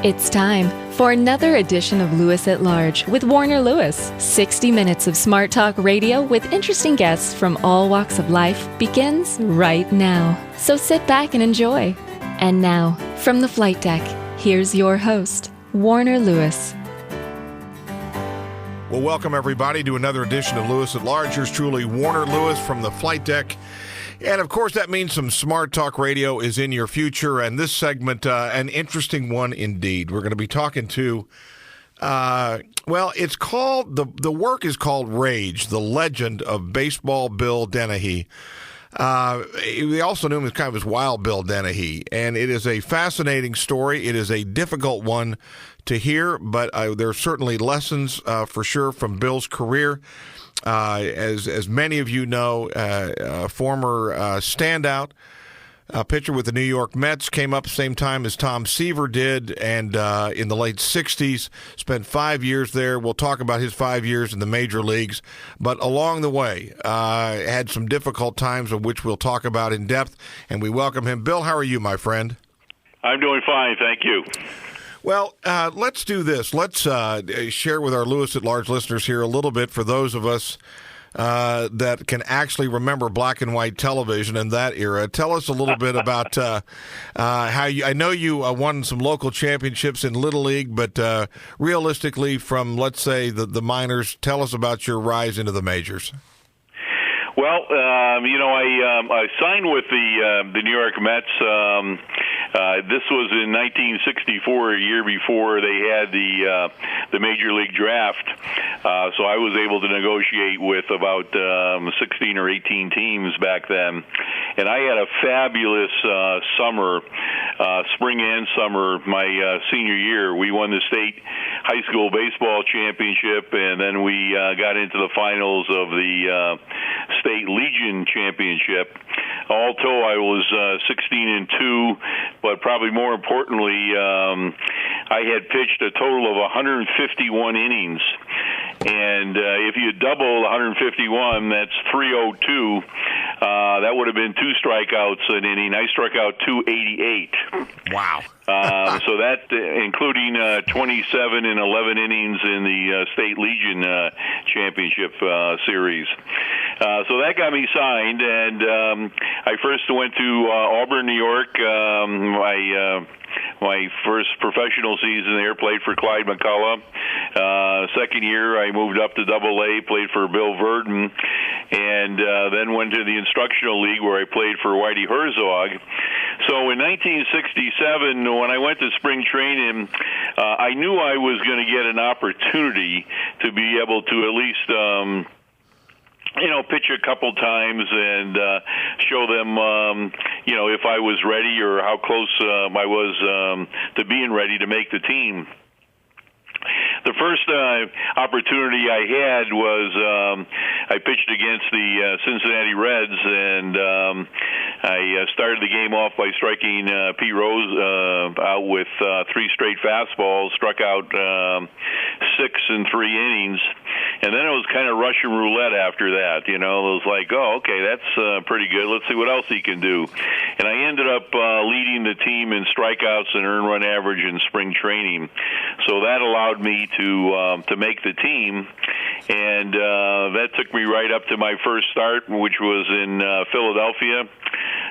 It's time for another edition of Lewis at Large with Warner Lewis. 60 minutes of smart talk radio with interesting guests from all walks of life begins right now. So sit back and enjoy. And now, from the flight deck, here's your host, Warner Lewis. Well, welcome everybody to another edition of Lewis at Large. Yours truly, Warner Lewis from the flight deck. And, of course, that means some smart talk radio is in your future. And this segment, an interesting one indeed. We're going to be talking to, it's called, the work is called Rage, the Legend of Baseball Bill Denehey. We also knew him as kind of as Wild Bill Denehey. And it is a fascinating story. It is a difficult one to hear, but there are certainly lessons for sure from Bill's career. As many of you know, a former standout pitcher with the New York Mets, came up the same time as Tom Seaver did, and in the late 60s, spent 5 years there. We'll talk about his 5 years in the major leagues, but along the way, had some difficult times of which we'll talk about in depth, and we welcome him. Bill, how are you, my friend? I'm doing fine, thank you. Well, let's do this. Let's share with our Lewis at Large listeners here a little bit for those of us that can actually remember black and white television in that era. Tell us a little bit about how you, I know you won some local championships in Little League, but realistically from, let's say, the minors, tell us about your rise into the majors. Well, I signed with the New York Mets. This was in 1964, a year before they had the Major League Draft. So I was able to negotiate with about 16 or 18 teams back then. And I had a fabulous summer, spring and summer, my senior year. We won the state high school baseball championship, and then we got into the finals of the state Legion championship. Although I was 16-2, but probably more importantly, I had pitched a total of 151 innings. And if you double 151, that's 302. That would have been 2 strikeouts an inning. I struck out 288. Wow. So that, including 27 and 11 innings in the State Legion Championship Series. So that got me signed, and I first went to Auburn, New York. My first professional season there, played for Clyde McCullough. Second year, I moved up to Double-A, played for Bill Verdon, and then went to the Instructional League where I played for Whitey Herzog. So in 1967, when I went to spring training, I knew I was going to get an opportunity to be able to at least pitch a couple times and show them, if I was ready or how close I was to being ready to make the team. The first opportunity I had was I pitched against the Cincinnati Reds, and I started the game off by striking Pete Rose out with 3 straight fastballs, struck out 6 in 3 innings, and then it was kind of Russian roulette after that. It was like, oh, okay, that's pretty good. Let's see what else he can do. And I ended up leading the team in strikeouts and earned run average in spring training. So that allowed me to make the team, and that took me right up to my first start, which was in Philadelphia.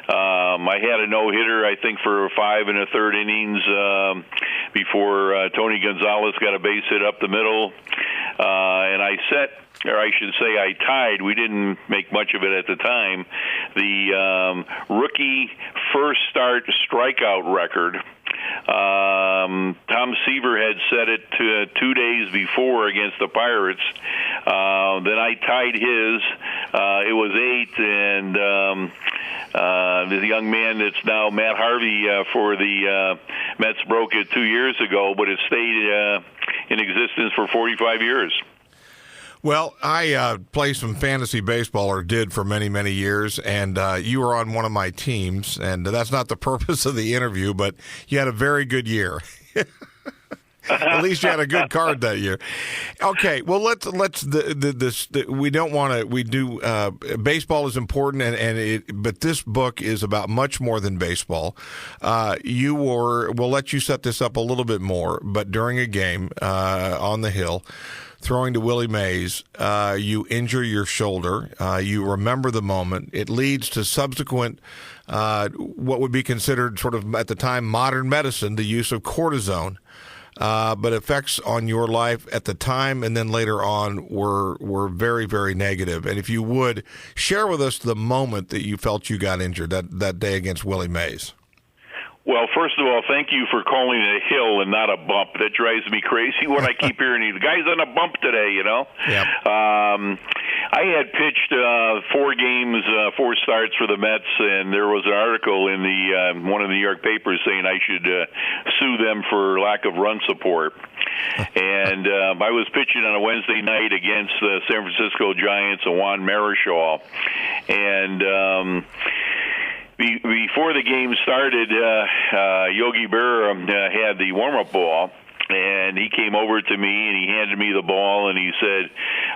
I had a no-hitter, I think, for 5 1/3 innings before Tony Gonzalez got a base hit up the middle, and I tied, we didn't make much of it at the time, the rookie first start strikeout record. Tom Seaver had set it to 2 days before against the Pirates. Then I tied his. It was 8, and the young man that's now Matt Harvey for the Mets broke it 2 years ago, but it stayed in existence for 45 years. Well, I play some fantasy baseball, or did for many, many years, and you were on one of my teams, and that's not the purpose of the interview, but you had a very good year. At least you had a good card that year. Okay, well we don't want to. We do. Baseball is important, but this book is about much more than baseball. We'll let you set this up a little bit more, but during a game on the Hill, throwing to Willie Mays, you injure your shoulder. You remember the moment. It leads to subsequent, what would be considered sort of at the time modern medicine, the use of cortisone. But effects on your life at the time and then later on were very, very negative. And if you would, share with us the moment that you felt you got injured that day against Willie Mays. Well, first of all, thank you for calling it a hill and not a bump. That drives me crazy when I keep hearing the guy's on a bump today, Yep. I had pitched 4 games, 4 starts for the Mets, and there was an article in the one of the New York papers saying I should sue them for lack of run support. And I was pitching on a Wednesday night against the San Francisco Giants and Juan Marichal. And before the game started, Yogi Berra had the warm-up ball, and he came over to me and he handed me the ball and he said,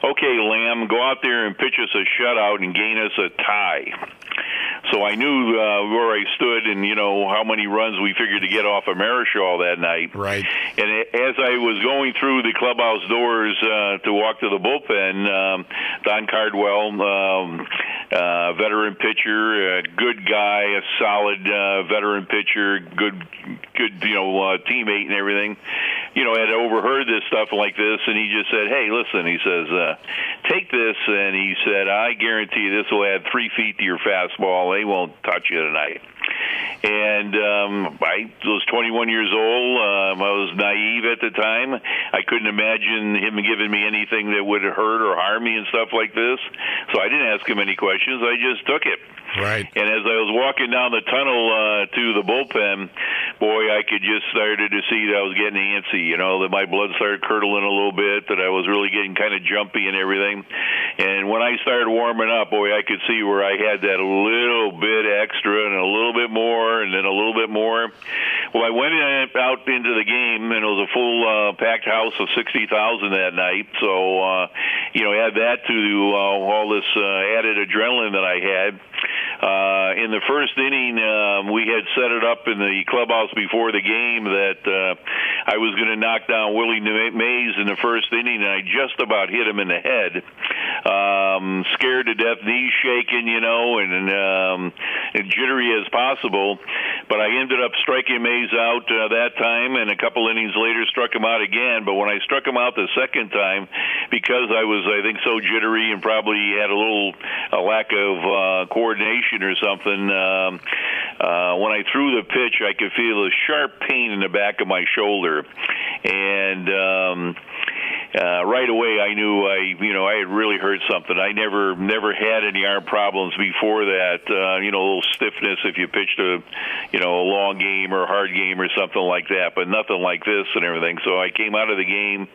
"Okay, Lamb, go out there and pitch us a shutout and gain us a tie." So I knew where I stood and, how many runs we figured to get off of Marichal that night. Right. And as I was going through the clubhouse doors to walk to the bullpen, Don Cardwell, veteran pitcher, a good guy, a solid veteran pitcher, good teammate and everything, had overheard this stuff like this, and he just said, "Hey, listen," he says, "take this," and he said, "I guarantee you this will add 3 feet to your fastball. They won't touch you tonight." And I was 21 years old. I was naive at the time. I couldn't imagine him giving me anything that would hurt or harm me and stuff like this. So I didn't ask him any questions. I just took it. Right. And as I was walking down the tunnel to the bullpen, boy, I could just started to see that I was getting antsy, that my blood started curdling a little bit, that I was really getting kind of jumpy and everything. And when I started warming up, boy, I could see where I had that little bit extra and a little bit more and then a little bit more. Well, I went out into the game, and it was a full packed house of 60,000 that night. So, add that to all this added adrenaline that I had. In the first inning, we had set it up in the clubhouse before the game that I was going to knock down Willie Mays in the first inning, and I just about hit him in the head. Scared to death, knees shaking, and jittery as possible. But I ended up striking Mays out that time, and a couple innings later struck him out again. But when I struck him out the second time, because I was, I think, so jittery and probably had a lack of coordination or something, when I threw the pitch, I could feel a sharp pain in the back of my shoulder. And right away I knew I had really hurt something. I never had any arm problems before that. A little stiffness if you pitched a long game or a hard game or something like that, but nothing like this and everything. So I came out of the game.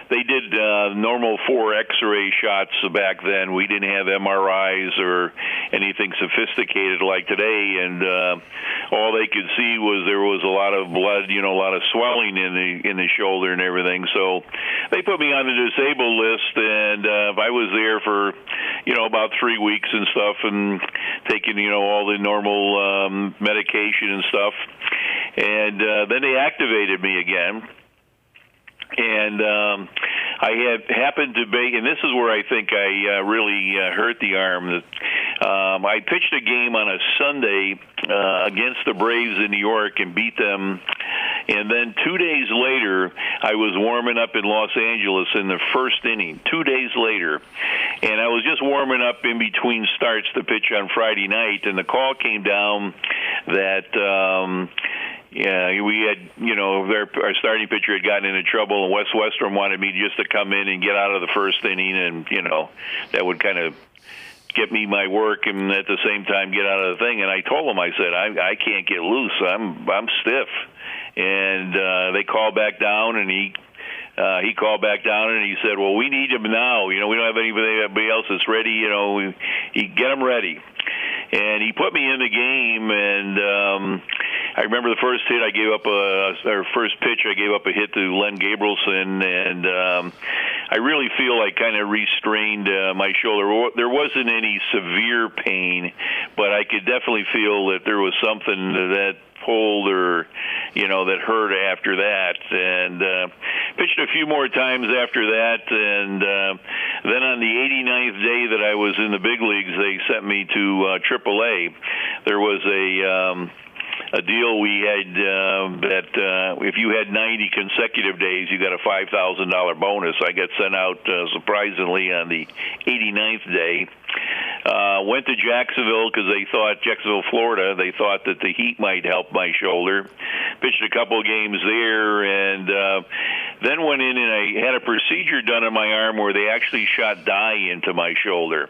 They did normal 4 X-ray shots back then. We didn't have MRIs or anything sophisticated like today, and all they could see was there was a lot of blood, a lot of swelling in the shoulder and everything. So they put me on the disabled list, and I was there for about 3 weeks and stuff, and taking all the normal medication and stuff. And then they activated me again. And I had happened to be, and this is where I think I really hurt the arm. I pitched a game on a Sunday against the Braves in New York and beat them. And then 2 days later, I was warming up in Los Angeles in the first inning, 2 days later. And I was just warming up in between starts to pitch on Friday night, and the call came down that we had, our starting pitcher had gotten into trouble, and Wes Westrom wanted me just to come in and get out of the first inning, and, that would kind of get me my work and at the same time get out of the thing. And I told him, I said, I can't get loose. I'm stiff. And they called back down, and he called back down, and he said, well, we need him now. We don't have anybody else that's ready. Get him ready. And he put me in the game, and I remember the first hit I gave up or first pitch I gave up a hit to Len Gabrielson, and I really feel I kind of restrained my shoulder. There wasn't any severe pain, but I could definitely feel that there was something that pulled or, that hurt after that. And pitched a few more times after that. And then on the 89th day that I was in the big leagues, they sent me to AAA. There was a deal we had that if you had 90 consecutive days, you got a $5,000 bonus. I got sent out surprisingly on the 89th day. Went to Jacksonville because Jacksonville, Florida, they thought that the heat might help my shoulder. Pitched a couple of games there, and then went in and I had a procedure done on my arm where they actually shot dye into my shoulder.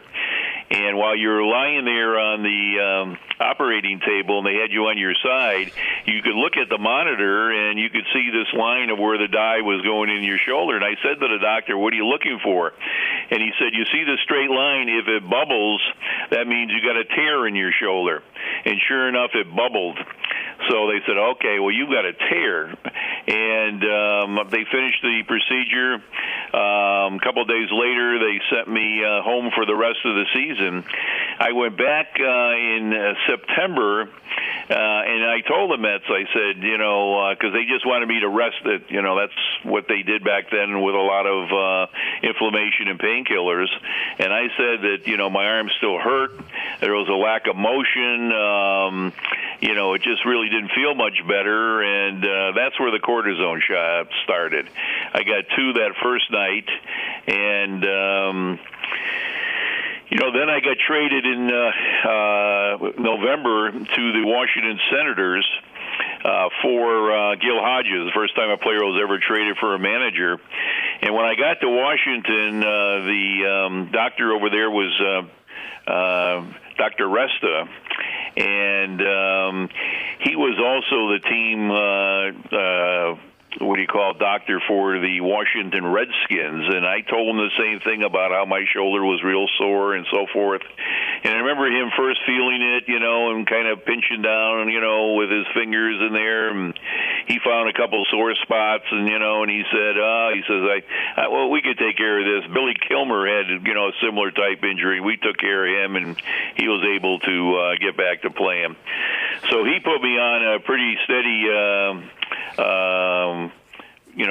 And while you're lying there on the operating table and they had you on your side, you could look at the monitor and you could see this line of where the dye was going in your shoulder. And I said to the doctor, "What are you looking for?" And he said, "You see the straight line? If it bubbles, that means you got a tear in your shoulder." And sure enough, it bubbled. So they said, "Okay, well, you've got a tear." And they finished the procedure. A couple of days later, they sent me home for the rest of the season. I went back in September, and I told the Mets, I said, because they just wanted me to rest it. That's what they did back then with a lot of inflammation and painkillers. And I said that, my arm still hurt. There was a lack of motion. It just really didn't feel much better, and that's where the cortisone shot started. I got 2 that first night, and then I got traded in November to the Washington Senators for Gil Hodges, the first time a player was ever traded for a manager. And when I got to Washington, the doctor over there was Dr. Resta, and he was also the team doctor for the Washington Redskins, and I told him the same thing about how my shoulder was real sore and so forth. And I remember him first feeling it, and kind of pinching down, with his fingers in there, and he found a couple sore spots, and and he said, well, we could take care of this. Billy Kilmer had, a similar type injury. We took care of him, and he was able to get back to playing. So he put me on a pretty steady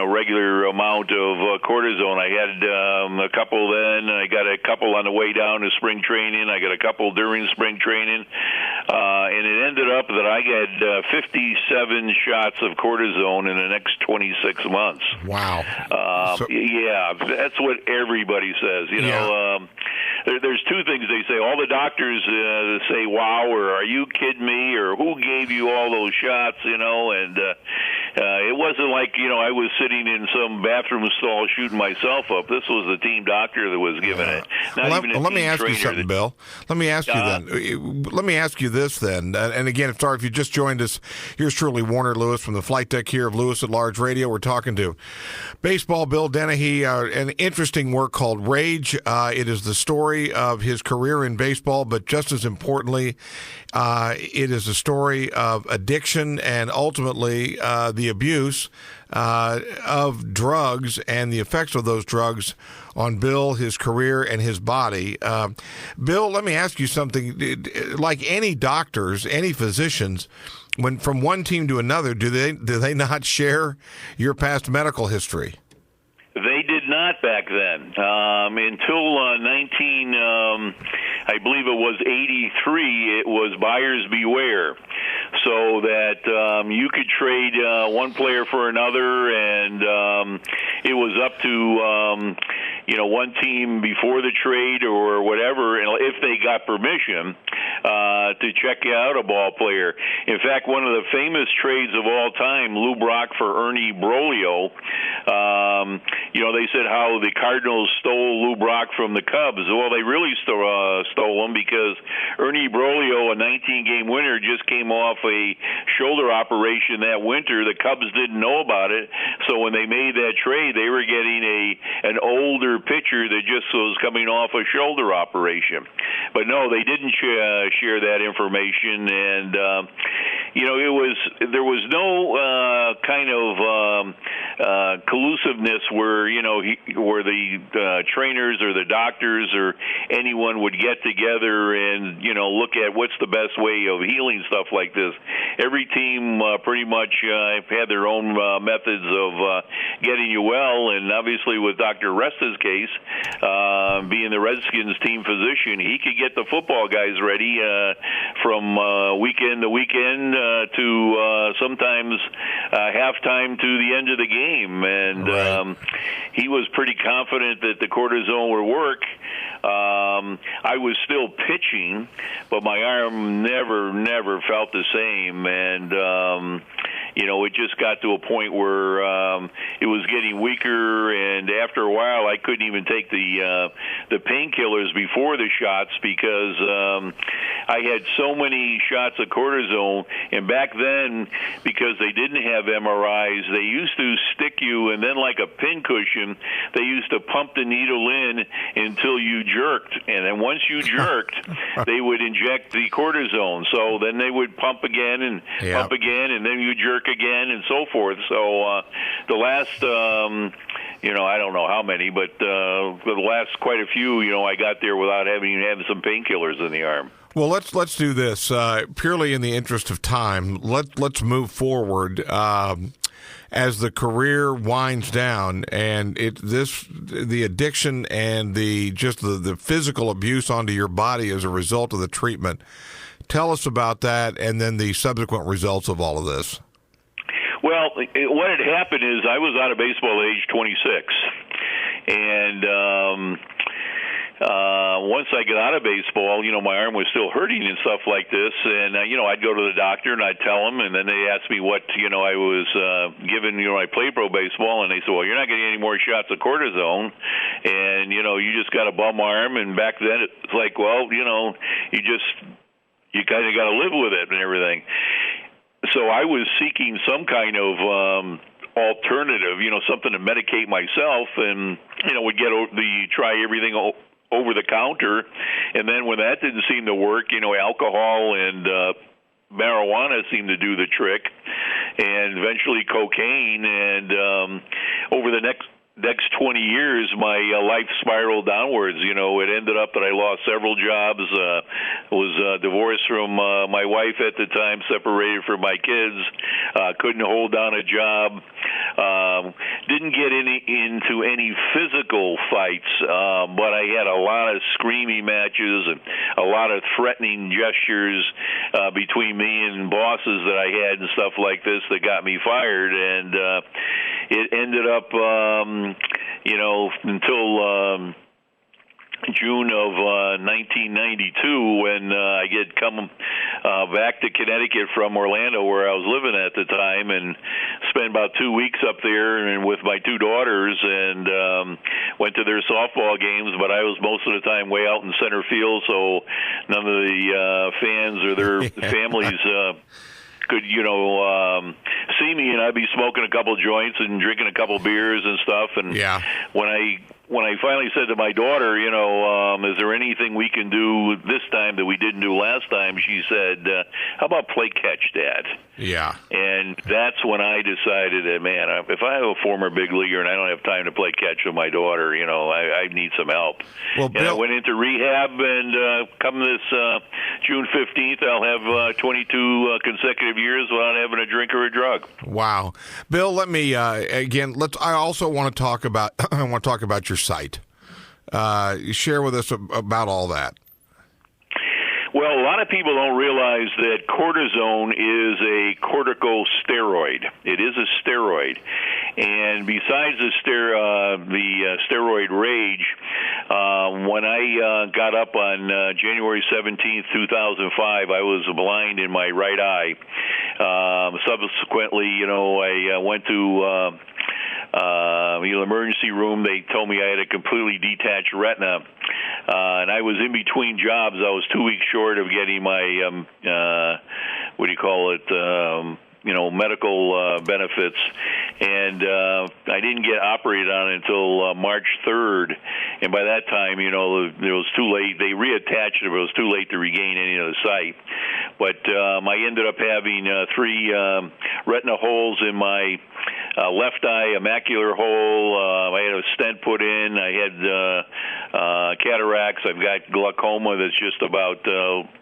regular amount of cortisone. I had a couple then. I got a couple on the way down to spring training. I got a couple during spring training. And it ended up that I got 57 shots of cortisone in the next 26 months. Wow. Yeah, that's what everybody says. There's 2 things they say. All the doctors say, "Wow," or "Are you kidding me?" or "Who gave you all those shots?" And it wasn't like, I was sitting in some bathroom stall shooting myself up. This was the team doctor that was giving it. Let me ask you something, Bill. Let me ask you then. Let me ask you this then. And again, sorry if you just joined us. Here's truly Warner Lewis from the flight deck here of Lewis at Large Radio. We're talking to baseball Bill Denehey, an interesting work called Rage. It is the story of his career in baseball, but just as importantly, it is a story of addiction and ultimately the abuse of drugs and the effects of those drugs on Bill, his career, and his body. Bill, let me ask you something. Like any doctors, any physicians, when from one team to another, do they not share your past medical history? They did not back then. Until I believe it was 83, it was buyers beware. So that you could trade one player for another, and it was up to one team before the trade or whatever, if they got permission to check out a ball player. In fact, one of the famous trades of all time, Lou Brock for Ernie Broglio. They said how the Cardinals stole Lou Brock from the Cubs. Well, they really stole him because Ernie Broglio, a 19-game winner, just came off a shoulder operation that winter. The Cubs didn't know about it, so when they made that trade, they were getting an older pitcher that just was coming off a shoulder operation. But no, they didn't share that information, and there was no kind of collusiveness where where the trainers or the doctors or anyone would get together and look at what's the best way of healing stuff like this. Every team pretty much had their own methods of getting you well, and obviously with Dr. Resta's case, being the Redskins team physician, he could get the football guys ready from weekend to weekend to sometimes halftime to the end of the game, and right. He was pretty confident that the cortisone would work. I was still pitching, but my arm never felt the same, and it just got to a point where it was getting weaker, and after a while, I couldn't even take the painkillers before the shots because I had so many shots of cortisone, and back then, because they didn't have MRIs, they used to stick you, and then like a pincushion, they used to pump the needle in until you jerked, and then once you jerked, they would inject the cortisone. So then they would pump again and pump again, and then you jerk again, and so forth. So the last, I don't know how many, but the last quite a few, I got there without having some painkillers in the arm. Well, let's do this purely in the interest of time. Let's move forward as the career winds down, and the addiction and the physical abuse onto your body as a result of the treatment. Tell us about that, and then the subsequent results of all of this. Well, what had happened is I was out of baseball at age 26, and once I got out of baseball, my arm was still hurting and stuff like this, and I'd go to the doctor and I'd tell them, and then they asked me what I was given. I played pro baseball, and they said, well, you're not getting any more shots of cortisone, and you just got a bum arm. And back then it's like, well, you kind of got to live with it and everything. So I was seeking some kind of alternative, something to medicate myself, and would try everything over the counter, and then when that didn't seem to work, alcohol and marijuana seemed to do the trick, and eventually cocaine, and over the next 20 years, my life spiraled downwards. It ended up that I lost several jobs, was divorced from my wife at the time, separated from my kids, couldn't hold down a job, didn't get into any physical fights, but I had a lot of screaming matches and a lot of threatening gestures between me and bosses that I had and stuff like this that got me fired, and it ended up until June of 1992 when I get come back to Connecticut from Orlando, where I was living at the time, and spent about 2 weeks up there and with my two daughters, and went to their softball games, but I was most of the time way out in center field, so none of the fans or their families could, see me, and I'd be smoking a couple joints and drinking a couple beers and stuff. And when I finally said to my daughter, is there anything we can do this time that we didn't do last time? She said, how about play catch, Dad? Yeah. And that's when I decided that, man, if I have a former big leaguer and I don't have time to play catch with my daughter, I need some help. Well, and I went into rehab, and come this June 15th, I'll have 22 consecutive years without having a drink or a drug. Wow. Bill, let me, I also want to talk about, your site. Share with us about all that. Well, a lot of people don't realize that cortisone is a corticosteroid. It is a steroid. And besides the steroid rage, when I got up on January 17th, 2005, I was blind in my right eye. Subsequently, I went to the emergency room. They told me I had a completely detached retina, and I was in between jobs. I was 2 weeks short of getting my medical benefits, and I didn't get operated on until March 3rd, and by that time, it was too late. They reattached it, but it was too late to regain any of the sight. but I ended up having 3 retina holes in my left eye, a macular hole. I had a stent put in. I had cataracts. I've got glaucoma that's just about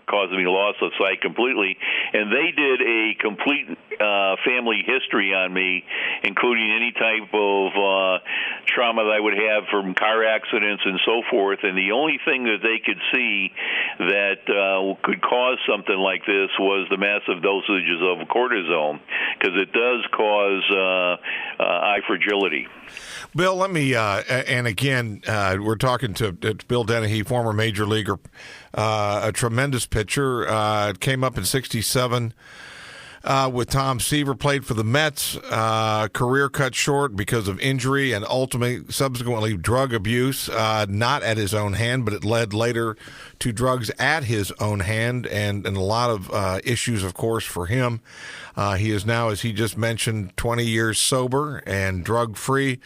causing me loss of sight completely. And they did a complete family history on me, including any type of trauma that I would have from car accidents and so forth. And the only thing that they could see that could cause something like this was the massive dosages of cortisone, because it does cause eye fragility. Bill, let me, and again, we're talking to Bill Denehey, former major leaguer, a tremendous pitcher, came up in 1967 with Tom Seaver, played for the Mets, career cut short because of injury and subsequently drug abuse, not at his own hand, but it led later to drugs at his own hand, and a lot of issues, of course, for him. He is now, as he just mentioned, 20 years sober and drug-free.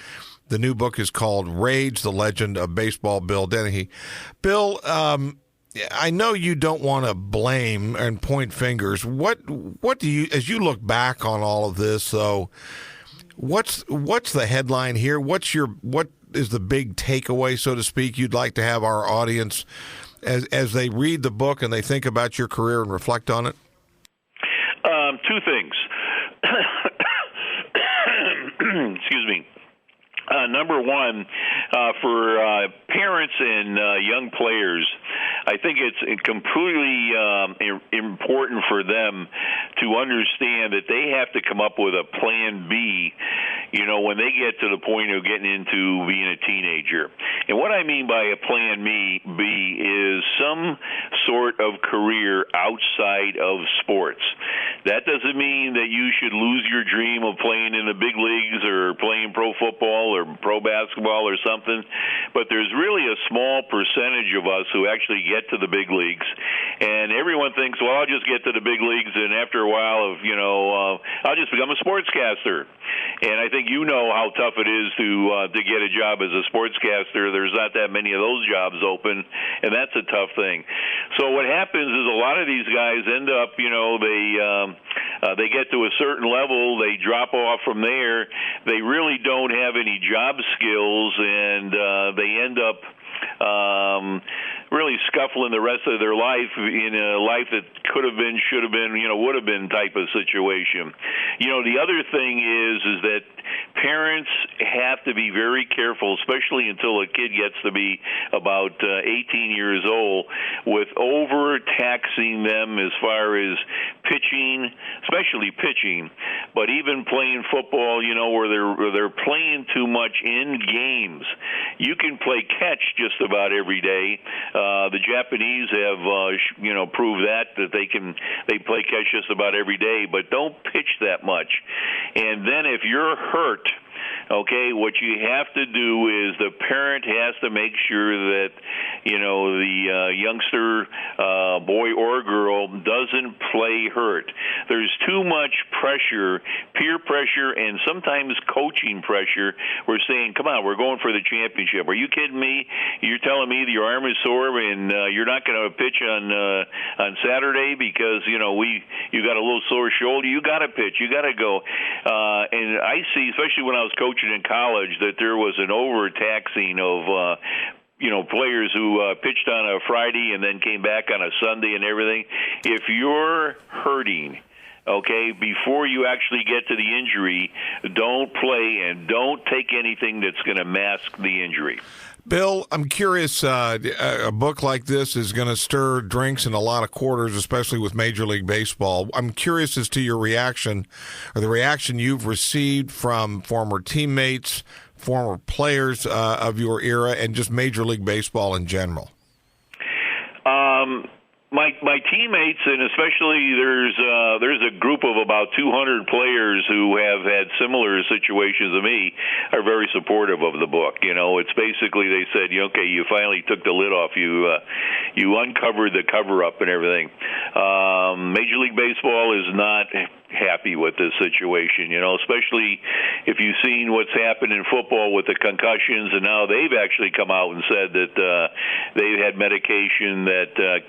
The new book is called Rage, The Legend of Baseball, Bill Denehey. Bill, I know you don't want to blame and point fingers. What do you, as you look back on all of this, though, what's the headline here? What is the big takeaway, so to speak, you'd like to have our audience as they read the book and they think about your career and reflect on it? 2 things. Excuse me. Number one, for parents and young players, I think it's completely important for them to understand that they have to come up with a plan B, when they get to the point of getting into being a teenager. And what I mean by a plan B is some sort of career outside of sports. That doesn't mean that you should lose your dream of playing in the big leagues or playing pro football or pro basketball or something, but there's really a small percentage of us who actually get to the big leagues, and everyone thinks, well, I'll just get to the big leagues, and after a while I'll just become a sportscaster. And I think how tough it is to get a job as a sportscaster. There's not that many of those jobs open, and that's a tough thing. So what happens is a lot of these guys end up, they get to a certain level, they drop off from there, they really don't have any job skills, and they end up really scuffling the rest of their life in a life that could have been, should have been, would have been type of situation. The other thing is that parents have to be very careful, especially until a kid gets to be about 18 years old, with overtaxing them as far as pitching, especially pitching, but even playing football, where they're playing too much in games. You can play catch just about every day. The Japanese have, proved that they play catch just about every day, but don't pitch that much. And then if you're hurt, okay, what you have to do is the parent has to make sure that, the youngster, boy or girl, doesn't play hurt. There's too much pressure, peer pressure, and sometimes coaching pressure. We're saying, come on, we're going for the championship. Are you kidding me? You're telling me that your arm is sore and you're not going to pitch on Saturday because, you got a little sore shoulder. You got to pitch. You got to go. And I see, especially when I was coaching in college, that there was an overtaxing of players who pitched on a Friday and then came back on a Sunday and everything. If you're hurting, okay, before you actually get to the injury, don't play and don't take anything that's going to mask the injury. Bill, I'm curious, a book like this is going to stir drinks in a lot of quarters, especially with Major League Baseball. I'm curious as to your reaction, or the reaction you've received from former teammates, former players of your era, and just Major League Baseball in general. My teammates, and especially there's a group of about 200 players who have had similar situations to me, are very supportive of the book. It's basically, they said, okay, you finally took the lid off. You uncovered the cover-up and everything. Major League Baseball is not happy with this situation, especially if you've seen what's happened in football with the concussions, and now they've actually come out and said that they've had medication that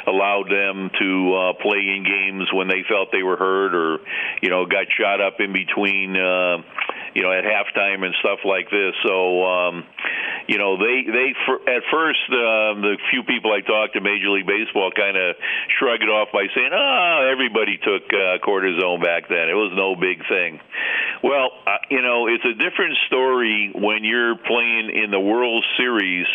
allowed them to play in games when they felt they were hurt, or got shot up in between at halftime and stuff like this. So at first the few people I talked to Major League Baseball kind of shrugged it off by saying, everybody took cortisone back then. It was no big thing. Well, it's a different story when you're playing in the World Series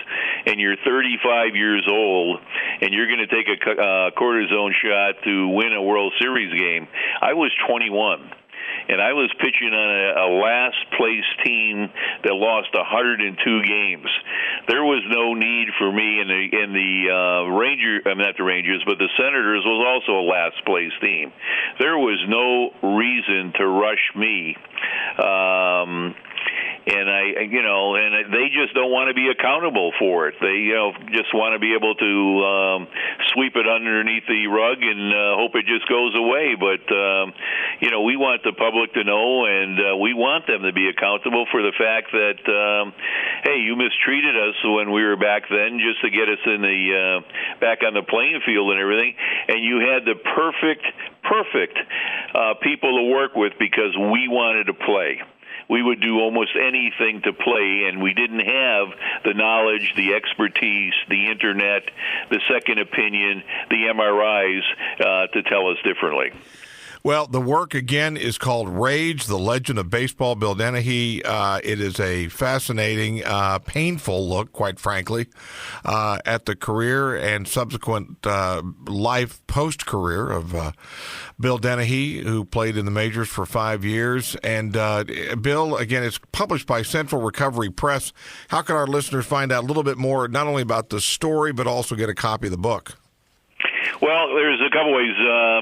and you're 35 years old and you're going to take a cortisone shot to win a World Series game. I was 21. And I was pitching on a last-place team that lost 102 games. There was no need for me in the not the Rangers, but the Senators was also a last-place team. There was no reason to rush me. And they just don't want to be accountable for it. They just want to be able to sweep it underneath the rug and hope it just goes away. But we want the public to know, and we want them to be accountable for the fact that hey, you mistreated us when we were back then, just to get us in the back on the playing field and everything. And you had the perfect people to work with because we wanted to play. We would do almost anything to play, and we didn't have the knowledge, the expertise, the internet, the second opinion, the MRIs to tell us differently. Well, the work, again, is called Rage, The Legend of Baseball, Bill Denehey. It is a fascinating, painful look, quite frankly, at the career and subsequent life post-career of Bill Denehey, who played in the majors for 5 years. And, Bill, again, it's published by Central Recovery Press. How can our listeners find out a little bit more, not only about the story, but also get a copy of the book? Well, there's a couple ways.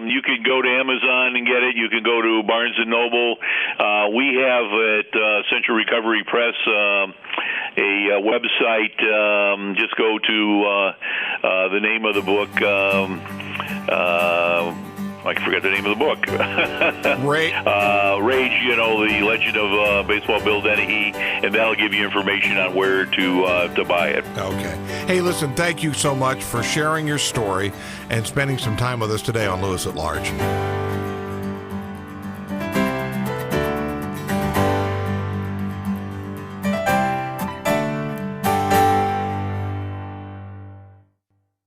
You can go to Amazon and get it. You can go to Barnes & Noble. We have at Central Recovery Press a website. Just go to the name of the book. I forget the name of the book. Rage, The Legend of Baseball, Bill Denehey, and that'll give you information on where to buy it. Okay. Hey, listen, thank you so much for sharing your story and spending some time with us today on Lewis at Large.